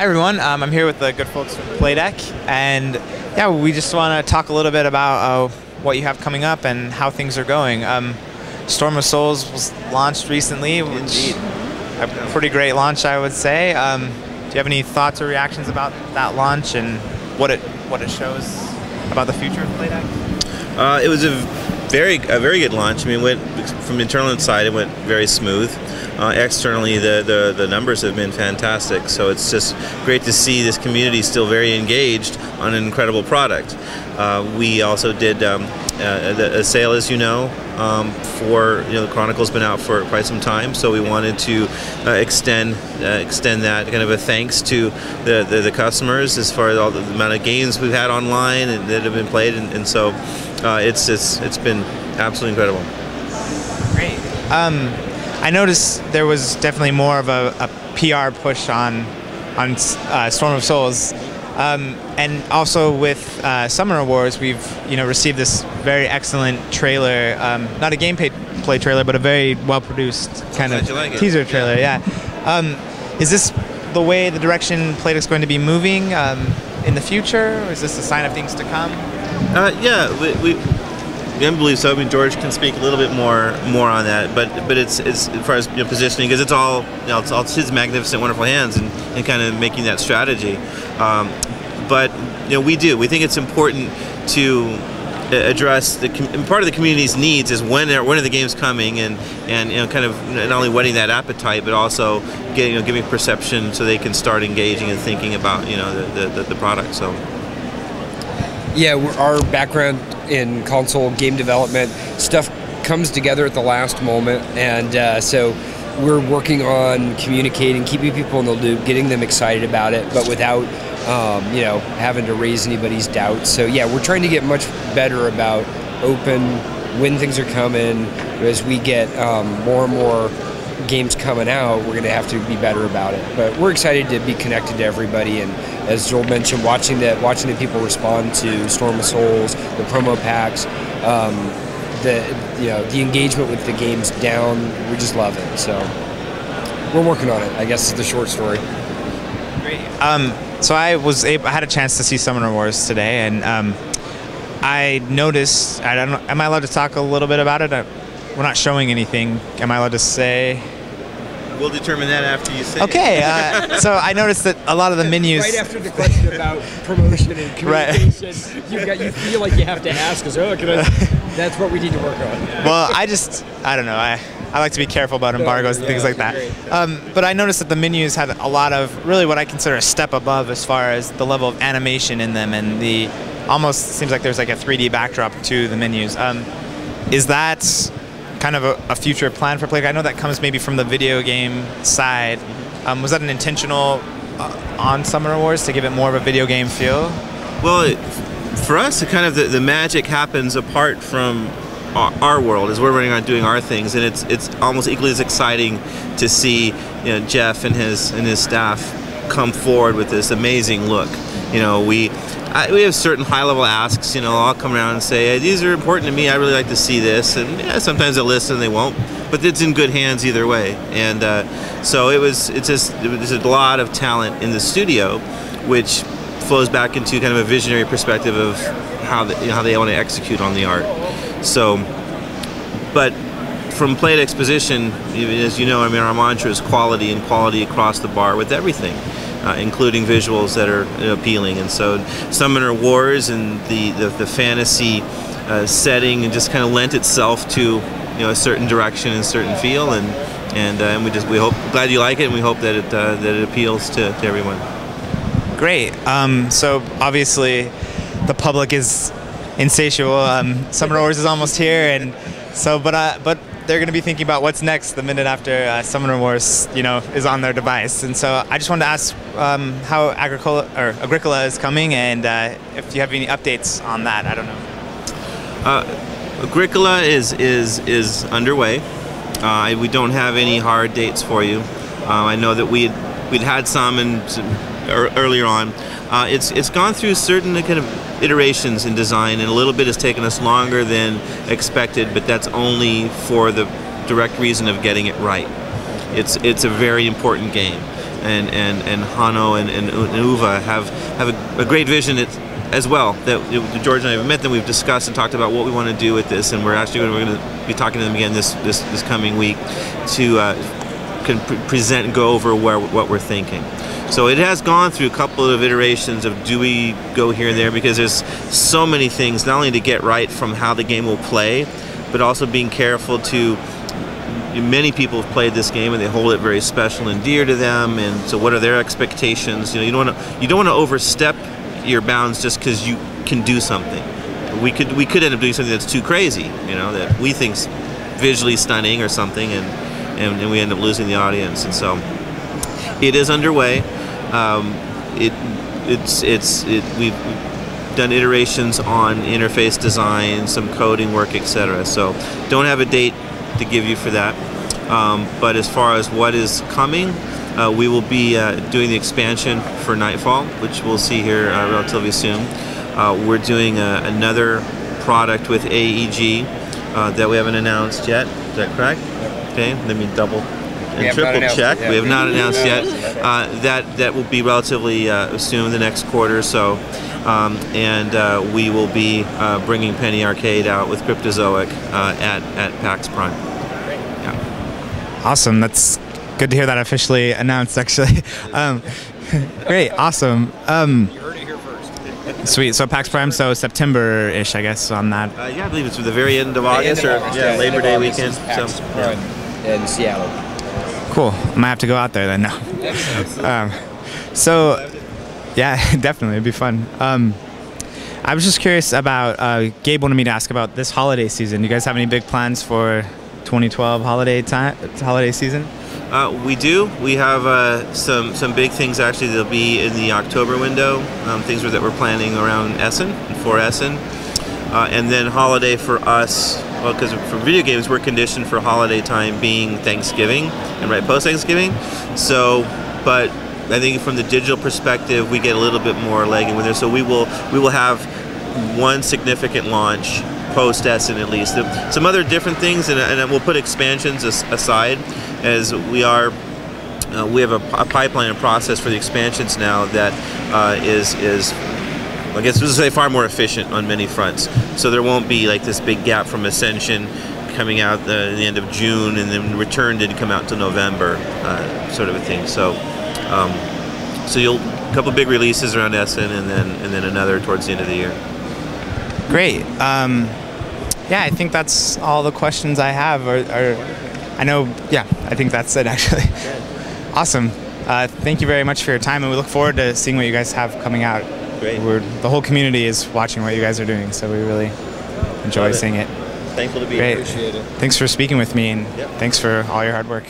Hi everyone, I'm here with the good folks from Playdek, and yeah, we just want to talk a little bit about what you have coming up and how things are going. Storm of Souls was launched recently, which a pretty great launch, I would say. Do you have any thoughts or reactions about that launch and what it shows about the future of Playdek? It was a very good launch. I mean, from the internal side, it went very smooth. Externally, the numbers have been fantastic. So it's just great to see this community still very engaged on an incredible product. We also did a sale, as you know, for the Chronicle's been out for quite some time. So we wanted to extend that kind of a thanks to the customers as far as all the amount of games we've had online and that have been played, and so it's been absolutely incredible. Great. I noticed there was definitely more of a PR push on Storm of Souls, and also with Summoner Wars, we've received this very excellent trailer, not a gameplay trailer, but a very well-produced kind of teaser trailer. Yeah. Is this the way, the direction Playdek's going to be moving in the future, or is this a sign of things to come? Yeah, we believe so. I mean, George can speak a little bit more on that, but it's as far as positioning, because it's all it's his magnificent, wonderful hands and kind of making that strategy. But we think it's important to address part of the community's needs is when are the games coming, and kind of not only whetting that appetite, but also giving perception so they can start engaging and thinking about the product. So. Yeah, our background in console game development, stuff comes together at the last moment, and so we're working on communicating, keeping people in the loop, getting them excited about it, but without having to raise anybody's doubts. So yeah, we're trying to get much better about when things are coming. As we get more and more games coming out, we're going to have to be better about it. But we're excited to be connected to everybody, and as Joel mentioned, watching the people respond to Storm of Souls, the promo packs, the engagement with the games down, we just love it. So we're working on it, I guess is the short story. Great. So I had a chance to see Summoner Wars today, and I noticed, I don't know, am I allowed to talk a little bit about it? We're not showing anything. Am I allowed to say? We'll determine that after you say. Okay. So I noticed that a lot of the menus. Right after the question about promotion and communication, right. You feel like you have to ask us. That's what we need to work on. Well, I don't know. I like to be careful about embargoes and things like that. But I noticed that the menus had a lot of really what I consider a step above as far as the level of animation in them, and the almost seems like there's like a 3D backdrop to the menus. Is that kind of a future plan for Playdek? I know that comes maybe from the video game side. Was that an intentional on Summoner Wars to give it more of a video game feel? Well, for us, the magic happens apart from our world as we're running around doing our things, and it's almost equally as exciting to see Jeff and his staff come forward with this amazing look. We have certain high-level asks. I'll come around and say, hey, these are important to me. I really like to see this, and yeah, sometimes they'll listen and they won't, but it's in good hands either way. And so it was a lot of talent in the studio, which flows back into kind of a visionary perspective of how they want to execute on the art. So, but from Playdek's position, as you know, I mean, our mantra is quality, and quality across the bar with everything. Including visuals that are appealing, and so Summoner Wars and the fantasy setting and just kind of lent itself to a certain direction and certain feel, and we hope, glad you like it, and we hope that it appeals to everyone. Great. So obviously the public is insatiable. Summoner Wars is almost here, and so but they're going to be thinking about what's next the minute after Summoner Wars, is on their device. And so I just wanted to ask how Agricola is coming, and if you have any updates on that. I don't know. Agricola is underway. We don't have any hard dates for you. I know that we'd had some earlier on. It's gone through certain kind of iterations in design, and a little bit has taken us longer than expected, but that's only for the direct reason of getting it right. It's a very important game, and Hano and Uva have a great vision as well. That George and I have met them. We've discussed and talked about what we want to do with this, and we're going to be talking to them again this coming week to present and go over what we're thinking. So it has gone through a couple of iterations of do we go here and there, because there's so many things not only to get right from how the game will play, but also being careful to, many people have played this game and they hold it very special and dear to them, and so what are their expectations? You don't want to overstep your bounds just because you can do something. We could end up doing something that's too crazy, that we think's visually stunning or something, and we end up losing the audience. And so it is underway. We've done iterations on interface design, some coding work, etc. So don't have a date to give you for that. But as far as what is coming, we will be doing the expansion for Nightfall, which we'll see here relatively soon. We're doing another product with AEG that we haven't announced yet. Is that correct? Okay, let me double and triple check. We have not announced yet. That will be relatively soon, the next quarter or so. And we will be bringing Penny Arcade out with Cryptozoic at PAX Prime. Yeah. Awesome. That's good to hear that officially announced, actually. Great. Awesome. You heard it here first. Sweet. So PAX Prime, so September-ish, I guess, on that. Yeah, I believe it's the very end of August, Labor Day weekend. PAX Prime in Seattle. Cool. I might have to go out there then now. So, yeah, definitely. It'd be fun. I was just curious about, Gabe wanted me to ask about this holiday season. Do you guys have any big plans for 2012 holiday season? We do. We have some big things actually that'll be in the October window. Things that we're planning around Essen, for Essen. And then holiday for us, well, because for video games we're conditioned for holiday time being Thanksgiving and right post Thanksgiving. So, but I think from the digital perspective we get a little bit more leg in with there. So we will have one significant launch post Essen at least. Some other different things, and we'll put expansions aside, as we have a pipeline and process for the expansions now that is I guess we'll say far more efficient on many fronts. So there won't be like this big gap from Ascension coming out at the end of June and then Return didn't come out until November, sort of a thing. So a couple big releases around Essen and then another towards the end of the year. Great. Yeah, I think that's all the questions I have. I think that's it actually. Awesome. Thank you very much for your time, and we look forward to seeing what you guys have coming out. Great. The whole community is watching what you guys are doing, so we really enjoy seeing it. Thankful to be here. Appreciate it. Thanks for speaking with me, and thanks for all your hard work.